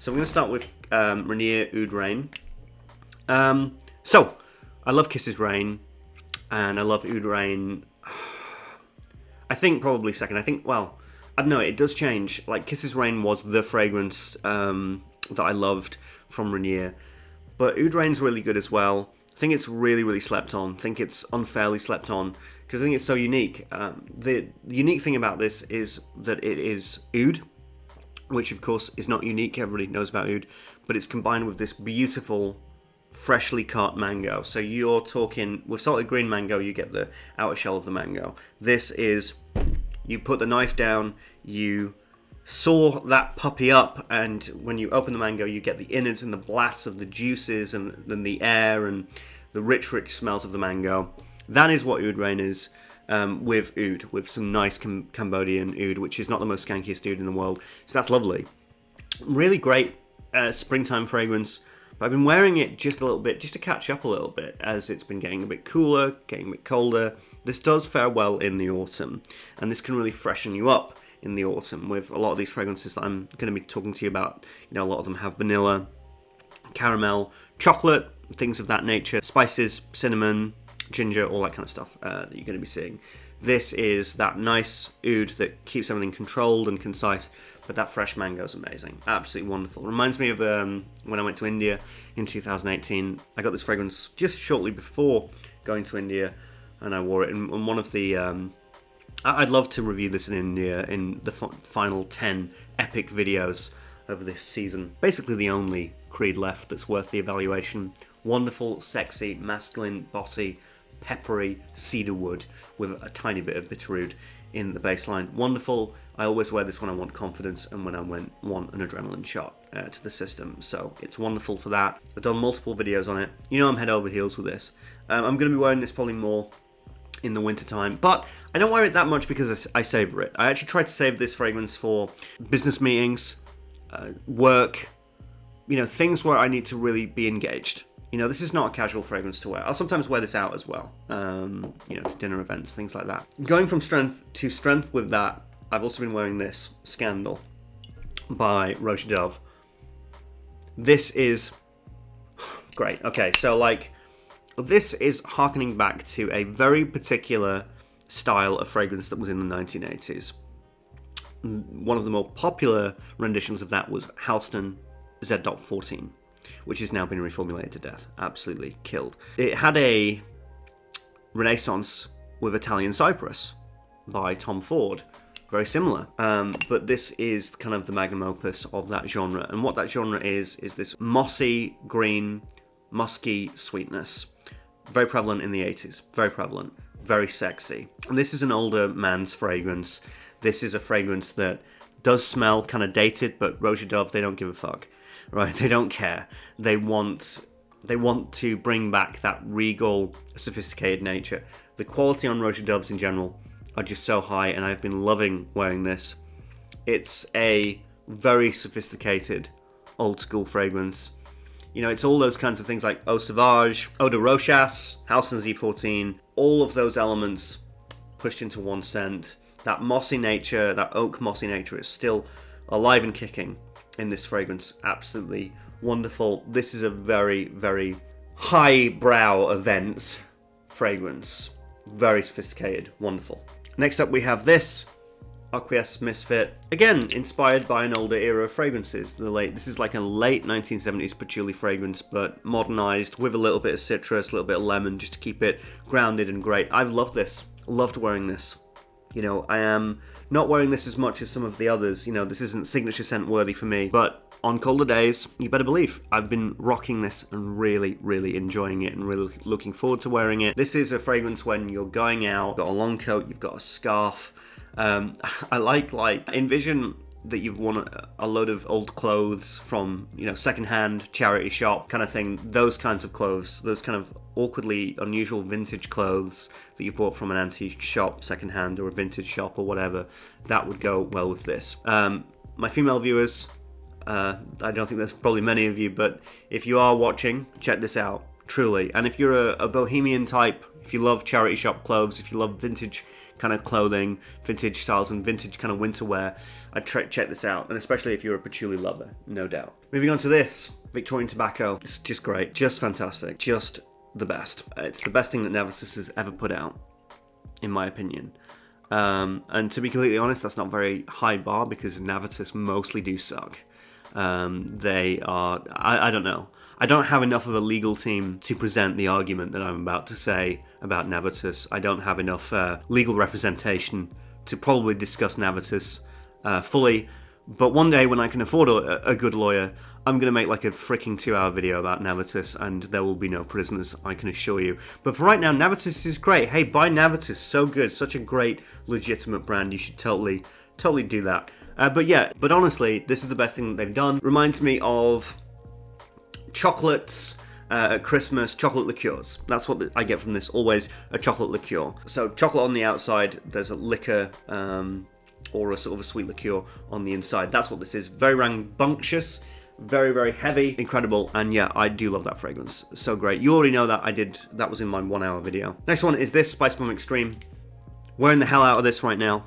So we're going to start with Rainier Oud Rain. So, I love Kisses Rain, and I love Oud Rain. I think probably second. I think, well, I don't know, it does change. Like, Kisses Rain was the fragrance that I loved from Rainier, but Oud Rain's really good as well. I think it's really, really slept on. I think it's unfairly slept on, because I think it's so unique. The unique thing about this is that it is oud, which of course is not unique, everybody knows about oud, but it's combined with this beautiful, freshly cut mango. So you're talking, with salted green mango, you get the outer shell of the mango. This is, you put the knife down, you saw that puppy up, and when you open the mango, you get the innards and the blasts of the juices and then the air and the rich, rich smells of the mango. That is what Oud Rain is. With oud, with some nice Cambodian oud, which is not the most skankiest oud in the world. So that's lovely. Really great springtime fragrance. But I've been wearing it just a little bit, just to catch up a little bit, as it's been getting a bit cooler, getting a bit colder. This does fare well in the autumn, and this can really freshen you up in the autumn with a lot of these fragrances that I'm going to be talking to you about. You know, a lot of them have vanilla, caramel, chocolate, things of that nature, spices, cinnamon, ginger, all that kind of stuff that you're going to be seeing. This is that nice oud that keeps everything controlled and concise, but that fresh mango is amazing. Absolutely wonderful. Reminds me of when I went to India in 2018. I got this fragrance just shortly before going to India, and I wore it in one of the... I'd love to review this in India in the final 10 epic videos of this season. Basically the only creed left that's worth the evaluation. Wonderful, sexy, masculine, bossy, peppery cedar wood with a tiny bit of bitter oud in the baseline. Wonderful. I always wear this when I want confidence and when I want an adrenaline shot to the system. So it's wonderful for that. I've done multiple videos on it. You know I'm head over heels with this. I'm going to be wearing this probably more in the winter time, but I don't wear it that much because I savor it. I actually try to save this fragrance for business meetings, work, you know, things where I need to really be engaged. You know, this is not a casual fragrance to wear. I'll sometimes wear this out as well, you know, to dinner events, things like that. Going from strength to strength with that, I've also been wearing this Scandal by Roche Dove. This is great. Okay, so like, this is harkening back to a very particular style of fragrance that was in the 1980s. One of the more popular renditions of that was Halston Z.14. which has now been reformulated to death. Absolutely killed. It had a renaissance with Italian Cypress by Tom Ford. Very similar. But this is kind of the magnum opus of that genre. And what that genre is this mossy, green, musky sweetness. Very prevalent in the 80s. Very prevalent. Very sexy. And this is an older man's fragrance. This is a fragrance that does smell kind of dated, but Roche Dove, they don't give a fuck. Right, they don't care. They want to bring back that regal, sophisticated nature. The quality on Roche Doves in general are just so high, and I've been loving wearing this. It's a very sophisticated, old school fragrance. You know, it's all those kinds of things like Eau Sauvage, Eau de Rochas, Halston Z14, all of those elements pushed into one scent. That mossy nature, that oak mossy nature is still alive and kicking in this fragrance. Absolutely wonderful. This is a very, very highbrow event fragrance. Very sophisticated, wonderful. Next up we have this Aqueous Misfit, again inspired by an older era of fragrances. This is like a late 1970s patchouli fragrance, but modernized with a little bit of citrus, a little bit of lemon, just to keep it grounded and great. I've loved this. Loved wearing this. You know, I am not wearing this as much as some of the others. You know, this isn't signature scent worthy for me, but on colder days, you better believe I've been rocking this and really, really enjoying it and really looking forward to wearing it. This is a fragrance when you're going out, you've got a long coat, you've got a scarf. I like envision that you've worn a load of old clothes from, you know, secondhand charity shop kind of thing. Those kinds of clothes, those kind of awkwardly unusual vintage clothes that you bought from an antique shop, secondhand or a vintage shop or whatever, that would go well with this. My female viewers, I don't think there's probably many of you, but if you are watching, check this out. truly. And if you're a bohemian type, if you love charity shop clothes, if you love vintage kind of clothing, vintage styles, and vintage kind of winter wear, I'd check this out. And especially if you're a patchouli lover, no doubt. Moving on to this, Victorian Tobacco. It's just great, just fantastic, just the best. It's the best thing that Nevertheless has ever put out, in my opinion. And to be completely honest, that's not a very high bar because Navitus mostly do suck. They are, I don't know. I don't have enough of a legal team to present the argument that I'm about to say about Navitus. I don't have enough legal representation to probably discuss Navitus fully. But one day when I can afford a good lawyer, I'm going to make like a freaking 2-hour video about Navitus, and there will be no prisoners, I can assure you. But for right now, Navitus is great. Hey, buy Navitus, so good, such a great, legitimate brand. You should totally do that. But honestly, this is the best thing that they've done. Reminds me of chocolates at Christmas, chocolate liqueurs. That's what I get from this, always a chocolate liqueur. So chocolate on the outside, there's a liquor, or a sort of a sweet liqueur on the inside. That's what this is. Very rambunctious, very, very heavy, incredible, and yeah, I do love that fragrance. So great. You already know that that was in my 1-hour video. Next one is this, Spice Bomb Extreme. Wearing the hell out of this right now.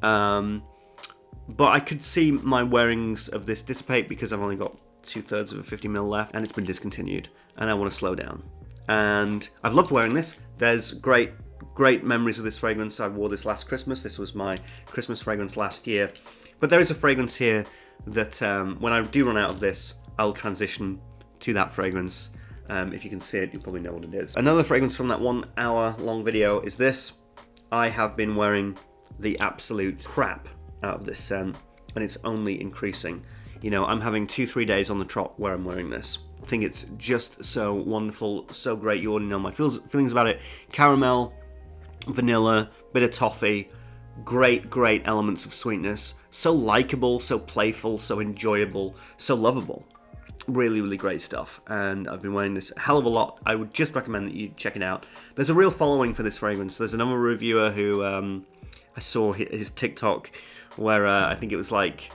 But I could see my wearings of this dissipate because I've only got 2/3 of a 50ml left, and it's been discontinued, and I want to slow down. And I've loved wearing this. There's great memories of this fragrance. I wore this last Christmas. This was my Christmas fragrance last year. But there is a fragrance here that when I do run out of this, I'll transition to that fragrance. If you can see it, you probably know what it is. Another fragrance from that 1-hour long video is this. I have been wearing the absolute crap out of this scent, and it's only increasing. You know, I'm having 2-3 days on the trot where I'm wearing this. I think it's just so wonderful, so great. You already know my feelings about it. Caramel, vanilla, bit of toffee, great elements of sweetness. So likable, so playful, so enjoyable, so lovable. Really great stuff. And I've been wearing this a hell of a lot. I would just recommend that you check it out. There's a real following for this fragrance. There's another reviewer who I saw his TikTok where I think it was like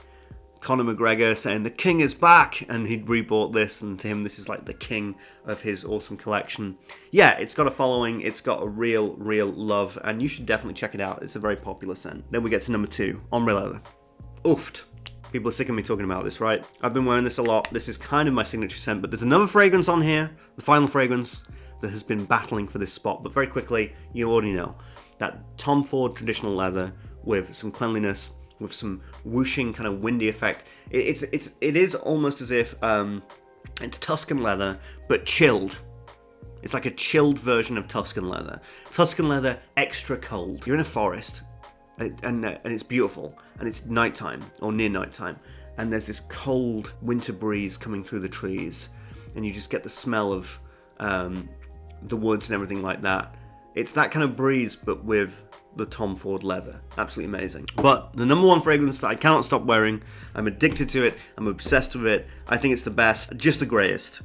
Conor McGregor saying the king is back, and he'd rebought this, and to him this is like the king of his awesome collection. Yeah, it's got a following, it's got a real love, and you should definitely check it out. It's a very popular scent. Then we get to number 2, Ombre Leather. Oofed. People are sick of me talking about this, right? I've been wearing this a lot. This is kind of my signature scent, but there's another fragrance on here, the final fragrance, that has been battling for this spot. But very quickly, you already know that Tom Ford traditional leather with some cleanliness, with some whooshing kind of windy effect. It is almost as if it's Tuscan leather, but chilled. It's like a chilled version of Tuscan leather. Tuscan leather extra cold. You're in a forest, and it's beautiful, and it's nighttime, or near nighttime, and there's this cold winter breeze coming through the trees, and you just get the smell of the woods and everything like that. It's that kind of breeze, but with the Tom Ford leather. Absolutely amazing. But the number 1 fragrance that I cannot stop wearing, I'm addicted to it, I'm obsessed with it, I think it's the best, just the greatest,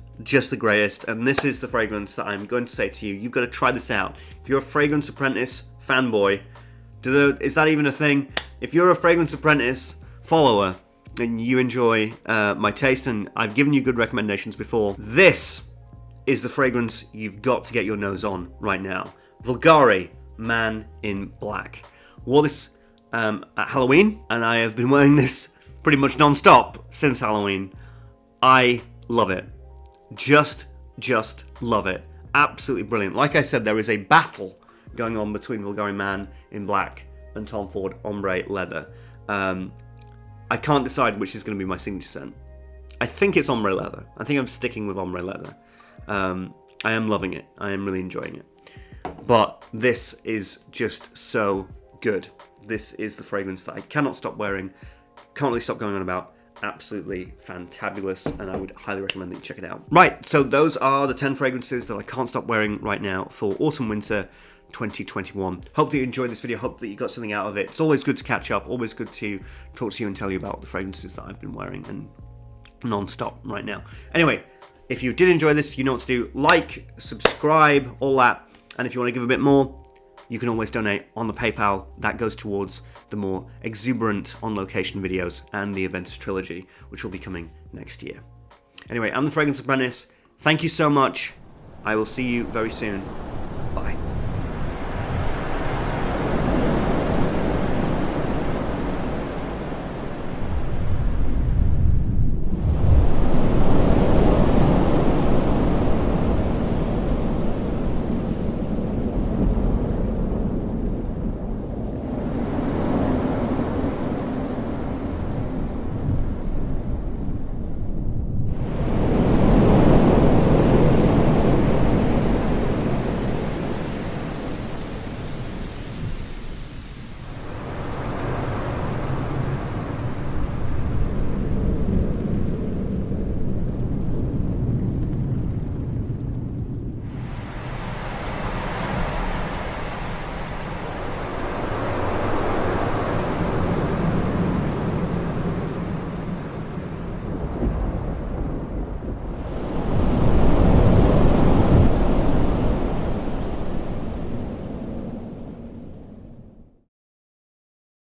and this is the fragrance that I'm going to say to you, you've got to try this out. If you're a Fragrance Apprentice fanboy, is that even a thing? If you're a Fragrance Apprentice follower, and you enjoy my taste, and I've given you good recommendations before, this is the fragrance you've got to get your nose on right now. Bulgari Man in Black. Wore this at Halloween, and I have been wearing this pretty much non-stop since Halloween. I love it. Just love it. Absolutely brilliant. Like I said, there is a battle going on between Bulgari Man in Black and Tom Ford Ombre Leather. I can't decide which is going to be my signature scent. I think it's Ombre Leather. I think I'm sticking with Ombre Leather. I am loving it. I am really enjoying it. But this is just so good. This is the fragrance that I cannot stop wearing, can't really stop going on about. Absolutely fantabulous, and I would highly recommend that you check it out. Right, so those are the 10 fragrances that I can't stop wearing right now for autumn-winter 2021. Hope that you enjoyed this video, hope that you got something out of it. It's always good to catch up, always good to talk to you and tell you about the fragrances that I've been wearing and non-stop right now. Anyway, if you did enjoy this, you know what to do. Like, subscribe, all that. And if you want to give a bit more, you can always donate on the PayPal. That goes towards the more exuberant on-location videos and the Aventus trilogy, which will be coming next year. Anyway, I'm the Fragrance Apprentice. Thank you so much. I will see you very soon.